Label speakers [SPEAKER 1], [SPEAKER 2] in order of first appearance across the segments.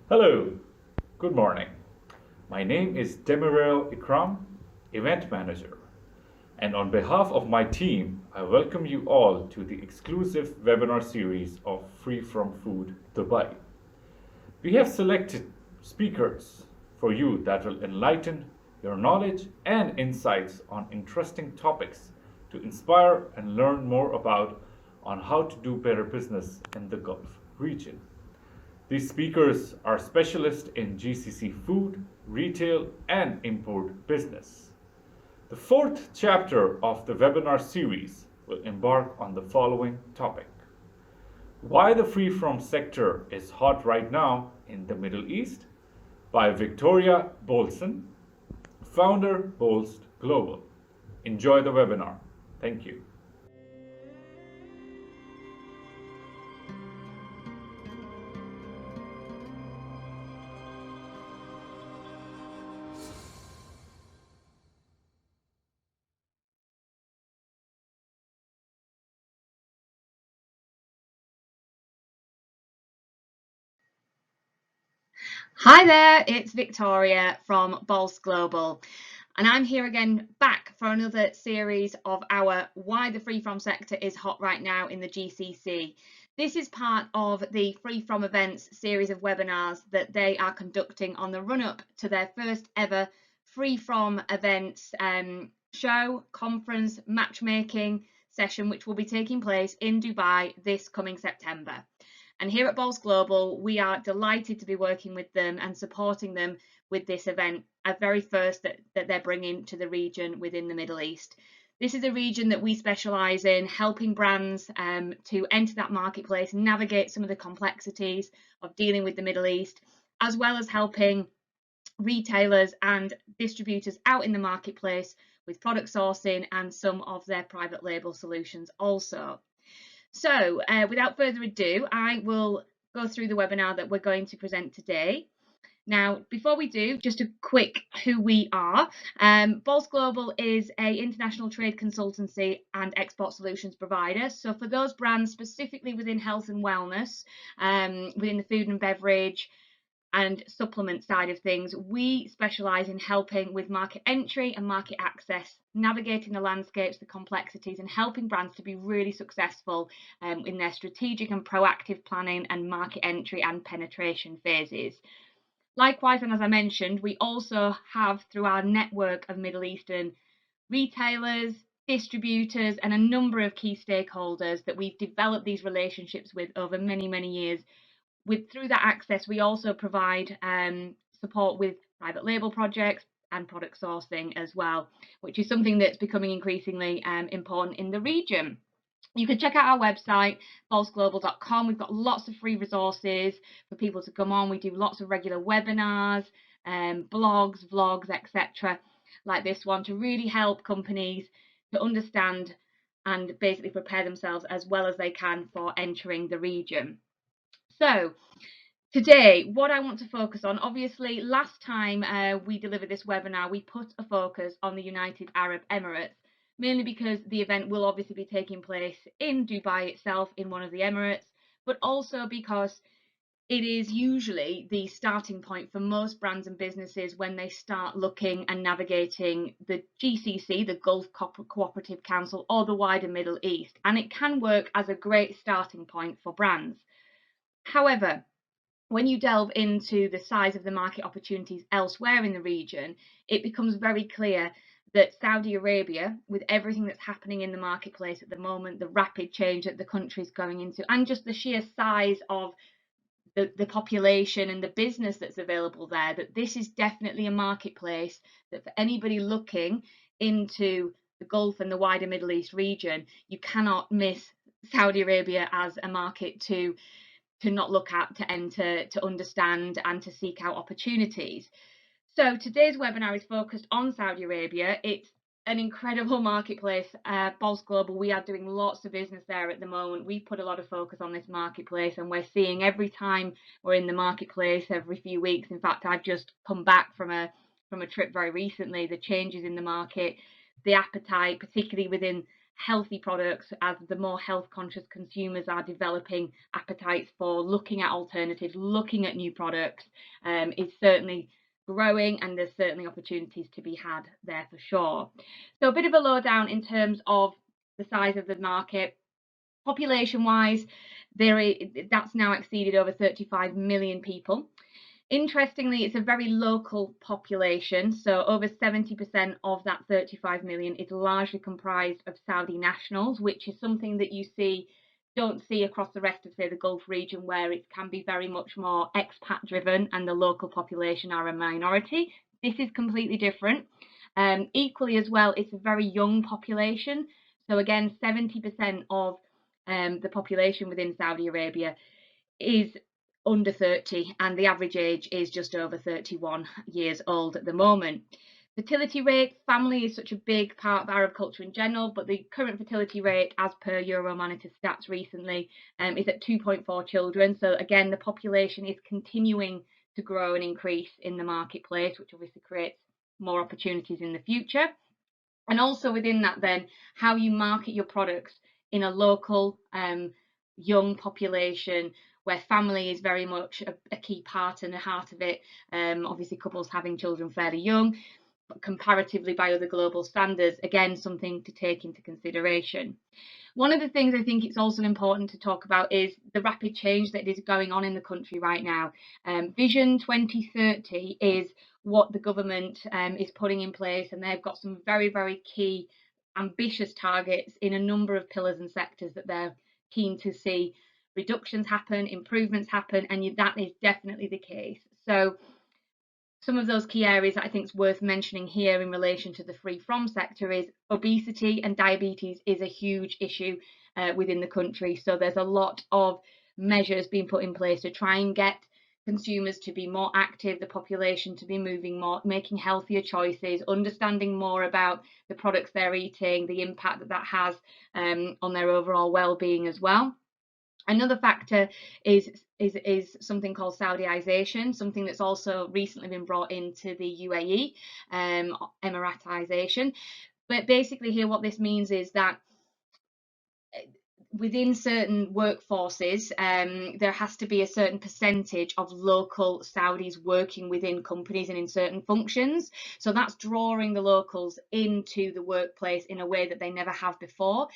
[SPEAKER 1] Hello, good morning. My name is Demirel Ikram, Event Manager, and on behalf of my team, I welcome you all to the exclusive webinar series of Free From Food Dubai. We have selected speakers for you that will enlighten your knowledge and insights on interesting topics to inspire and learn more about on how to do better business in the Gulf region. These speakers are specialists in GCC food, retail, and import business. The fourth chapter of the webinar series will embark on the following topic: why the free from sector is hot right now in the Middle East, by Victoria Bolson, founder Bolst Global. Enjoy the webinar. Thank you.
[SPEAKER 2] Hi there, it's Victoria from Bolst Global, and I'm here again back for another series of our Why the Free From sector is hot right now in the GCC. This is part of the Free From Events series of webinars that they are conducting on the run-up to their first ever Free From Events show, conference, matchmaking session, which will be taking place in Dubai this coming September. And here at Bolst Global, we are delighted to be working with them and supporting them with this event, a very first that they're bringing to the region within the Middle East. This is a region that we specialise in helping brands to enter that marketplace, navigate some of the complexities of dealing with the Middle East, as well as helping retailers and distributors out in the marketplace with product sourcing and some of their private label solutions also. So without further ado, I will go through the webinar that we're going to present today. Now, before we do, just a quick who we are. Bolst Global is an international trade consultancy and export solutions provider. So for those brands specifically within health and wellness, within the food and beverage, and supplement side of things, we specialise in helping with market entry and market access, navigating the landscapes, the complexities, and helping brands to be really successful in their strategic and proactive planning and market entry and penetration phases. Likewise, and as I mentioned, we also have, through our network of Middle Eastern retailers, distributors, and a number of key stakeholders that we've developed these relationships with over many, many years. Through that access, we also provide support with private label projects and product sourcing as well, which is something that's becoming increasingly important in the region. You can check out our website, bolstglobal.com. We've got lots of free resources for people to come on. We do lots of regular webinars, blogs, vlogs, etc., like this one, to really help companies to understand and basically prepare themselves as well as they can for entering the region. So today, what I want to focus on, obviously, last time we delivered this webinar, we put a focus on the United Arab Emirates, mainly because the event will obviously be taking place in Dubai itself, in one of the Emirates, but also because it is usually the starting point for most brands and businesses when they start looking and navigating the GCC, the Gulf Cooperative Council, or the wider Middle East. And it can work as a great starting point for brands. However, when you delve into the size of the market opportunities elsewhere in the region, it becomes very clear that Saudi Arabia, with everything that's happening in the marketplace at the moment, the rapid change that the country is going into, and just the sheer size of the population and the business that's available there, that this is definitely a marketplace that for anybody looking into the Gulf and the wider Middle East region, you cannot miss Saudi Arabia as a market to not look at, to enter, to understand, and to seek out opportunities. So today's webinar is focused on Saudi Arabia. It's an incredible marketplace. Bolst Global, we are doing lots of business there at the moment. We put a lot of focus on this marketplace, and we're seeing every time we're in the marketplace, every few weeks. In fact, I've just come back from a trip very recently, the changes in the market, the appetite, particularly within healthy products, as the more health conscious consumers are developing appetites for looking at alternatives, looking at new products, is certainly growing, and there's certainly opportunities to be had there for sure. So a bit of a lowdown in terms of the size of the market. Population wise, that's now exceeded over 35 million people. Interestingly, it's a very local population, so over 70% of that 35 million is largely comprised of Saudi nationals, which is something that you don't see across the rest of, say, the Gulf region, where it can be very much more expat driven and the local population are a minority. This is completely different. Equally as well, it's a very young population. So again, 70% of the population within Saudi Arabia is under 30, and the average age is just over 31 years old at the moment. Fertility rate, family is such a big part of Arab culture in general, but the current fertility rate, as per Euromonitor stats recently, is at 2.4 children. So again, the population is continuing to grow and increase in the marketplace, which obviously creates more opportunities in the future. And also within that, then, how you market your products in a local young population where family is very much a key part and the heart of it. Obviously, couples having children fairly young, but comparatively by other global standards, again, something to take into consideration. One of the things I think it's also important to talk about is the rapid change that is going on in the country right now. Vision 2030 is what the government is putting in place, and they've got some very, very key ambitious targets in a number of pillars and sectors that they're keen to see reductions happen, improvements happen, and that is definitely the case. So some of those key areas that I think is worth mentioning here in relation to the free from sector is obesity and diabetes is a huge issue within the country. So there's a lot of measures being put in place to try and get consumers to be more active, the population to be moving more, making healthier choices, understanding more about the products they're eating, the impact that has on their overall well-being as well. Another factor is something called Saudiization, something that's also recently been brought into the UAE, Emiratization. But basically here what this means is that within certain workforces, there has to be a certain percentage of local Saudis working within companies and in certain functions. So that's drawing the locals into the workplace in a way that they never have before.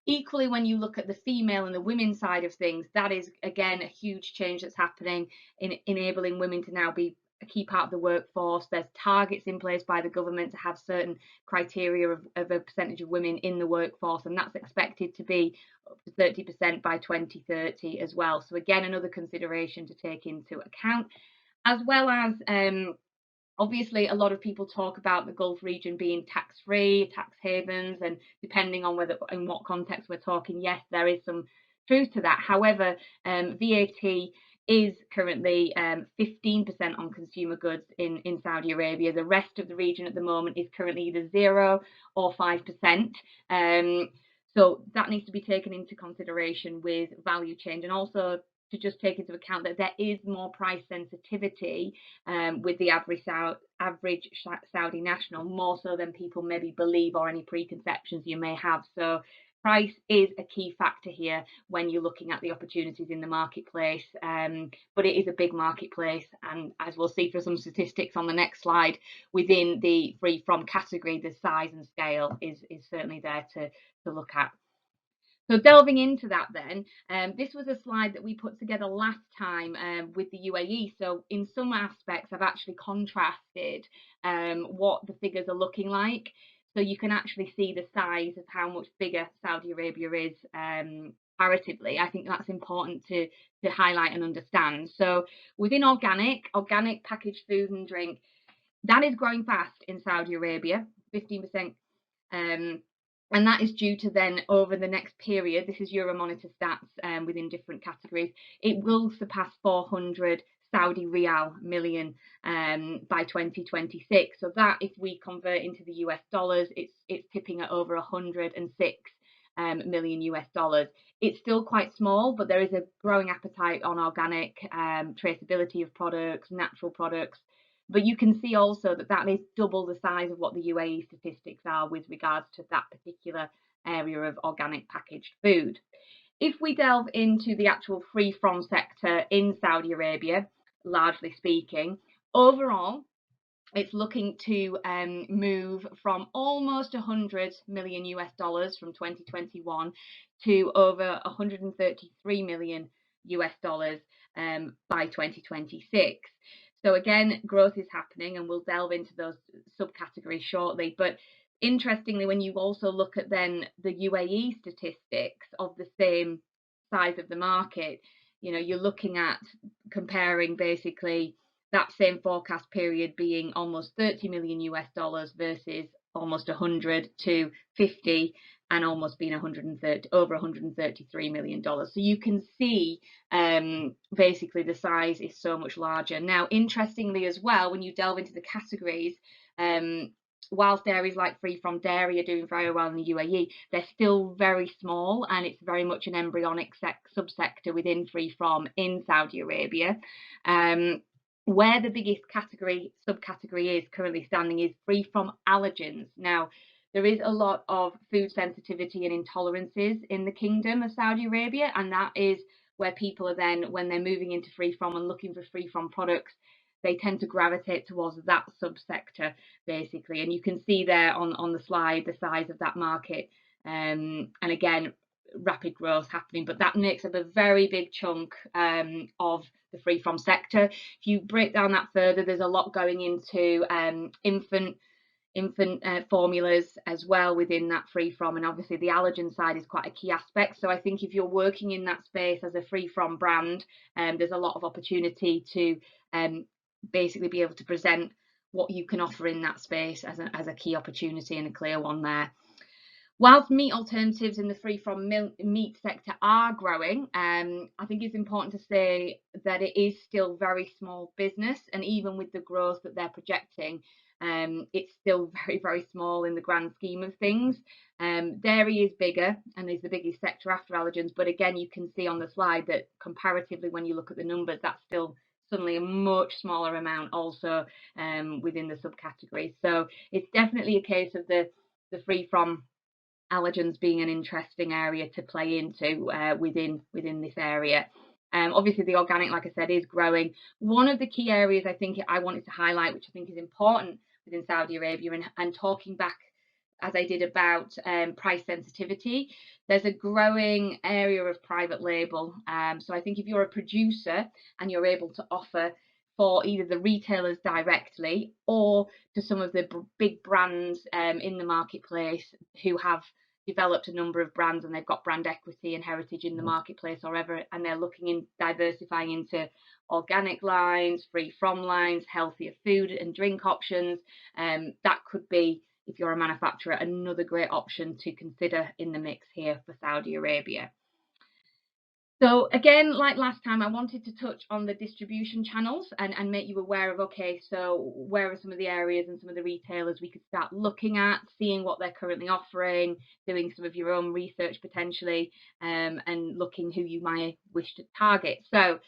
[SPEAKER 2] Equally, when you look at the female and the women side of things, that is, again, a huge change that's happening in enabling women to now be a key part of the workforce. There's targets in place by the government to have certain criteria of a percentage of women in the workforce, and that's expected to be up to 30% by 2030 as well. So again, another consideration to take into account, as well as obviously, a lot of people talk about the Gulf region being tax-free, tax havens, and depending on whether in what context we're talking, yes, there is some truth to that. However, VAT is currently 15% on consumer goods in Saudi Arabia. The rest of the region at the moment is currently either 0 or 5%. So that needs to be taken into consideration with value change, and also to just take into account that there is more price sensitivity with the average Saudi national, more so than people maybe believe or any preconceptions you may have. So price is a key factor here when you're looking at the opportunities in the marketplace, but it is a big marketplace, and as we'll see from some statistics on the next slide, within the free from category, the size and scale is certainly there to look at. So delving into that then, this was a slide that we put together last time with the UAE. So in some aspects, I've actually contrasted what the figures are looking like. So you can actually see the size of how much bigger Saudi Arabia is comparatively. I think that's important to highlight and understand. So within organic packaged food and drink, that is growing fast in Saudi Arabia, 15%. And that is due to then over the next period, this is Euromonitor stats within different categories, it will surpass 400 Saudi Riyal million by 2026. So that, if we convert into the US dollars, it's tipping at over 106 million US dollars. It's still quite small, but there is a growing appetite on organic traceability of products, natural products. But you can see also that is double the size of what the UAE statistics are with regards to that particular area of organic packaged food. If we delve into the actual free from sector in Saudi Arabia, largely speaking, overall, it's looking to move from almost 100 million US dollars from 2021 to over 133 million US dollars by 2026. So again, growth is happening, and we'll delve into those subcategories shortly. But interestingly, when you also look at then the UAE statistics of the same size of the market, you're looking at comparing basically that same forecast period being almost 30 million US dollars versus almost 100 to 50 and almost being 130 over 133 million dollars. So you can see basically the size is so much larger. Now, interestingly as well, when you delve into the categories, whilst areas like free from dairy are doing very well in the UAE, they're still very small, and it's very much an embryonic subsector within free from in Saudi Arabia. Where the biggest subcategory is currently standing is free from allergens. Now, there is a lot of food sensitivity and intolerances in the Kingdom of Saudi Arabia, and that is where people are then, when they're moving into free from and looking for free from products, they tend to gravitate towards that subsector, basically. And you can see there on the slide the size of that market. And again, rapid growth happening, but that makes up a very big chunk of the free from sector. If you break down that further, there's a lot going into infant formulas as well within that free from, and obviously the allergen side is quite a key aspect. So I think if you're working in that space as a free from brand, there's a lot of opportunity to basically be able to present what you can offer in that space as a key opportunity and a clear one there. Whilst meat alternatives in the free from meat sector are growing, I think it's important to say that it is still very small business, and even with the growth that they're projecting, it's still very, very small in the grand scheme of things. Dairy is bigger and is the biggest sector after allergens, but again, you can see on the slide that comparatively, when you look at the numbers, that's still suddenly a much smaller amount also within the subcategory. So it's definitely a case of the free from allergens being an interesting area to play into within this area. Obviously, the organic, like I said, is growing. One of the key areas I think I wanted to highlight, which I think is important within Saudi Arabia, and talking back as I did about price sensitivity, there's a growing area of private label. So I think if you're a producer and you're able to offer for either the retailers directly or to some of the big brands in the marketplace who have developed a number of brands and they've got brand equity and heritage in the marketplace or ever, and they're looking in diversifying into organic lines, free from lines, healthier food and drink options, that could be, if you're a manufacturer, another great option to consider in the mix here for Saudi Arabia. So again, like last time, I wanted to touch on the distribution channels and make you aware of, okay, so where are some of the areas and some of the retailers we could start looking at, seeing what they're currently offering, doing some of your own research potentially, and looking who you might wish to target. So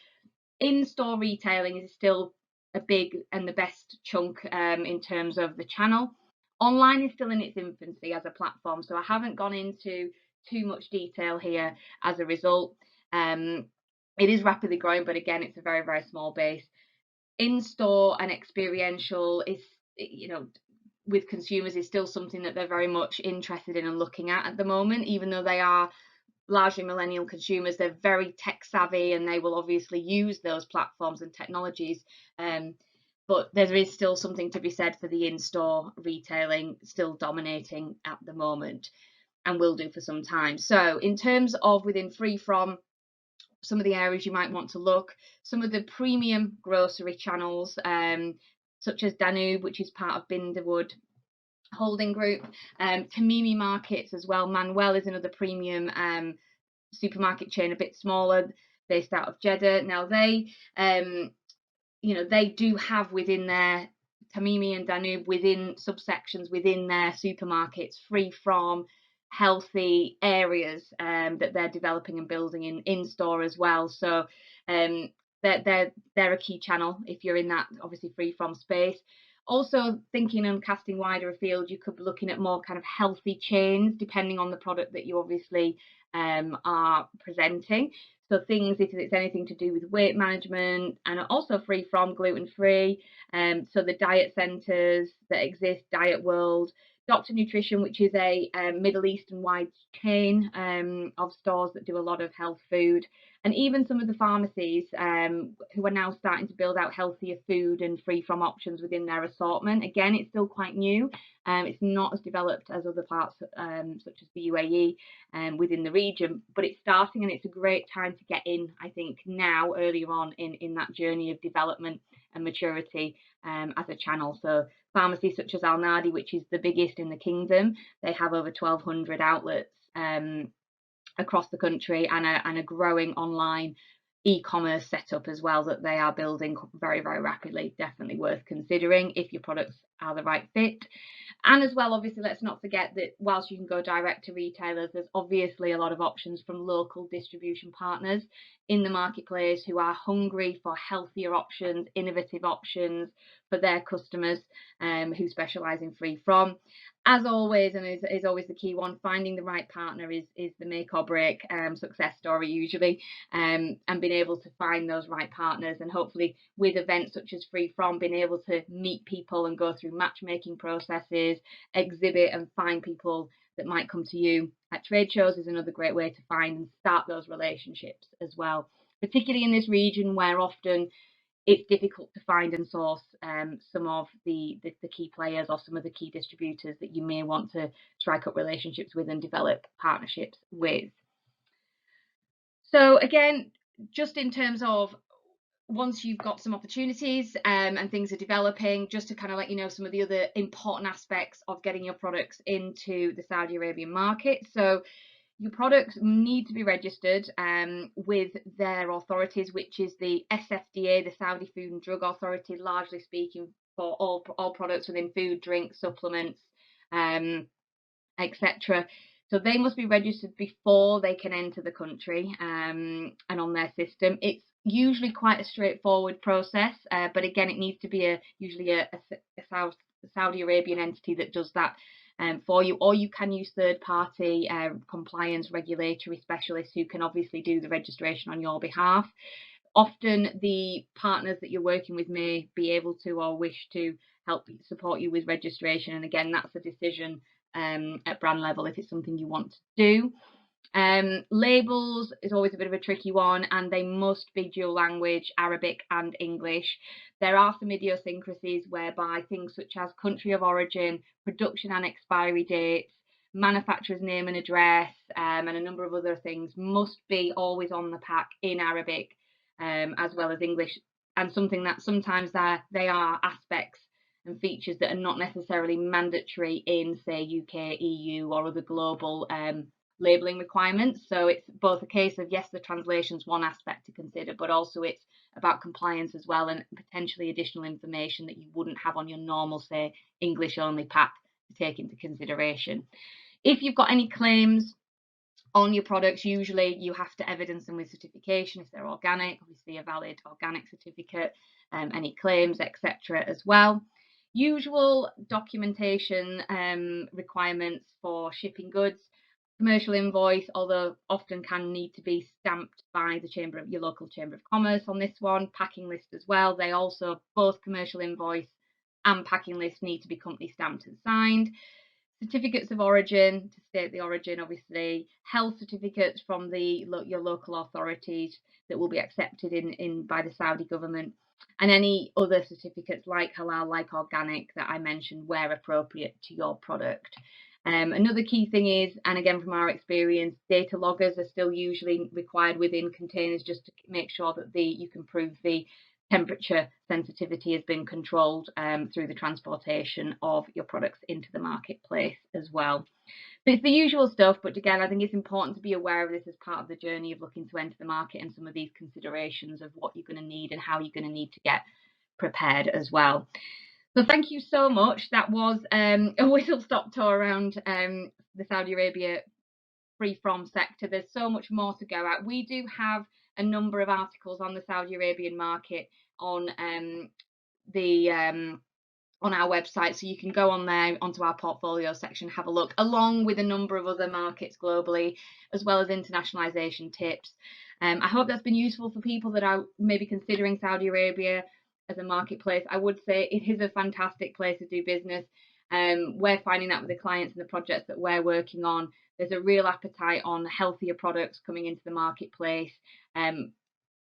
[SPEAKER 2] in-store retailing is still a big and the best chunk in terms of the channel. Online is still in its infancy as a platform, so I haven't gone into too much detail here as a result. It is rapidly growing, but again, it's a very, very small base. In-store and experiential is, with consumers, is still something that they're very much interested in and looking at the moment, even though they are largely millennial consumers. They're very tech savvy and they will obviously use those platforms and technologies. But there is still something to be said for the in-store retailing still dominating at the moment and will do for some time. So in terms of within free from, some of the areas you might want to look, some of the premium grocery channels, such as Danube, which is part of Binderwood Holding Group, Tamimi Markets as well. Manuel is another premium supermarket chain, a bit smaller, based out of Jeddah. Now they, they do have within their Tamimi and Danube, within subsections within their supermarkets, free from healthy areas that they're developing and building in store as well. So they're a key channel if you're in that obviously free from space. Also thinking and casting wider afield, you could be looking at more kind of healthy chains, depending on the product that you obviously are presenting. So things, if it's anything to do with weight management, and also free from gluten-free. So the diet centres that exist, Diet World, Dr. Nutrition, which is a Middle Eastern wide chain of stores that do a lot of health food, and even some of the pharmacies who are now starting to build out healthier food and free from options within their assortment. Again, it's still quite new. It's not as developed as other parts such as the UAE within the region, but it's starting, and it's a great time to get in, I think, now earlier on in that journey of development and maturity as a channel. So pharmacies such as Al Nadi, which is the biggest in the kingdom, they have over 1,200 outlets across the country, and a growing online e-commerce setup as well that they are building very, very rapidly. Definitely worth considering if your products are the right fit. And as well, obviously, let's not forget that whilst you can go direct to retailers, there's obviously a lot of options from local distribution partners in the marketplace who are hungry for healthier options, innovative options for their customers who specialise in free from. As always, and is always the key one, finding the right partner is the make or break success story usually, and being able to find those right partners, and hopefully with events such as Free From, being able to meet people and go through matchmaking processes, exhibit and find people that might come to you at trade shows is another great way to find and start those relationships as well, particularly in this region where often it's difficult to find and source some of the key players or some of the key distributors that you may want to strike up relationships with and develop partnerships with. So again, just in terms of once you've got some opportunities and things are developing, just to kind of let you know some of the other important aspects of getting your products into the Saudi Arabian market. So your products need to be registered with their authorities, which is the SFDA, the Saudi Food and Drug Authority, largely speaking for all products within food, drink, supplements, etc. So they must be registered before they can enter the country and on their system. It's usually quite a straightforward process, but again, it needs to be usually a Saudi Arabian entity that does that for you, or you can use third-party compliance regulatory specialists who can obviously do the registration on your behalf. Often the partners that you're working with may be able to or wish to help support you with registration, and again, that's a decision at brand level if it's something you want to do. Labels is always a bit of a tricky one, and they must be dual language, Arabic and English. There are some idiosyncrasies whereby things such as country of origin, production and expiry dates, manufacturer's name and address, and a number of other things must be always on the pack in Arabic as well as English, and something that sometimes they are aspects and features that are not necessarily mandatory in, say, UK, EU or other global labelling requirements. So it's both a case of, yes, the translation's one aspect to consider, but also it's about compliance as well, and potentially additional information that you wouldn't have on your normal, say, English only pack to take into consideration. If you've got any claims on your products, usually you have to evidence them with certification. If they're organic, obviously a valid organic certificate, any claims, etc. as well. Usual documentation requirements for shipping goods. Commercial invoice, although often can need to be stamped by your local Chamber of Commerce on this one. Packing list as well. They also, both commercial invoice and packing list, need to be company stamped and signed. Certificates of origin to state the origin, obviously. Health certificates from your local authorities that will be accepted by the Saudi government, and any other certificates like halal, like organic, that I mentioned where appropriate to your product. Another key thing is, and again from our experience, data loggers are still usually required within containers, just to make sure that you can prove the temperature sensitivity has been controlled through the transportation of your products into the marketplace as well. So it's the usual stuff, but again, I think it's important to be aware of this as part of the journey of looking to enter the market, and some of these considerations of what you're going to need and how you're going to need to get prepared as well. So thank you so much. That was a whistle-stop tour around the Saudi Arabia free from sector. There's so much more to go at. We do have a number of articles on the Saudi Arabian market on the on our website, so you can go on there onto our portfolio section, have a look, along with a number of other markets globally, as well as internationalization tips. I hope that's been useful for people that are maybe considering Saudi Arabia as a marketplace. I would say it is a fantastic place to do business. We're finding that with the clients and the projects that we're working on, there's a real appetite on healthier products coming into the marketplace.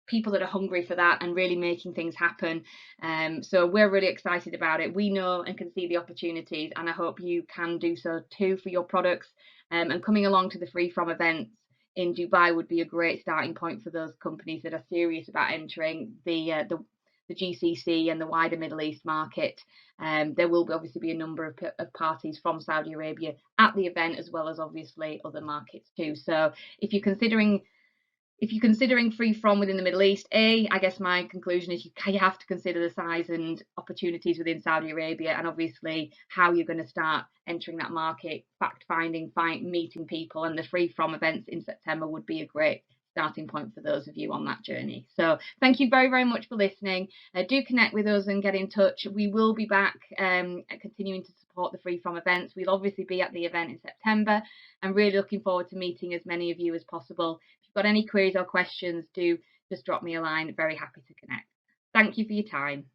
[SPEAKER 2] People that are hungry for that and really making things happen. So we're really excited about it. We know and can see the opportunities, and I hope you can do so too for your products. And coming along to the Free From events in Dubai would be a great starting point for those companies that are serious about entering the GCC and the wider Middle East market. There will obviously be a number of parties from Saudi Arabia at the event, as well as obviously other markets too. So if you're considering free from within the Middle East, I guess my conclusion is you have to consider the size and opportunities within Saudi Arabia, and obviously how you're going to start entering that market, fact finding, meeting people, and the free from events in September would be a great starting point for those of you on that journey. So thank you very, very much for listening. Do connect with us and get in touch. We will be back continuing to support the free from events. We'll obviously be at the event in September. I'm really looking forward to meeting as many of you as possible. If you've got any queries or questions, do just drop me a line. Very happy to connect. Thank you for your time.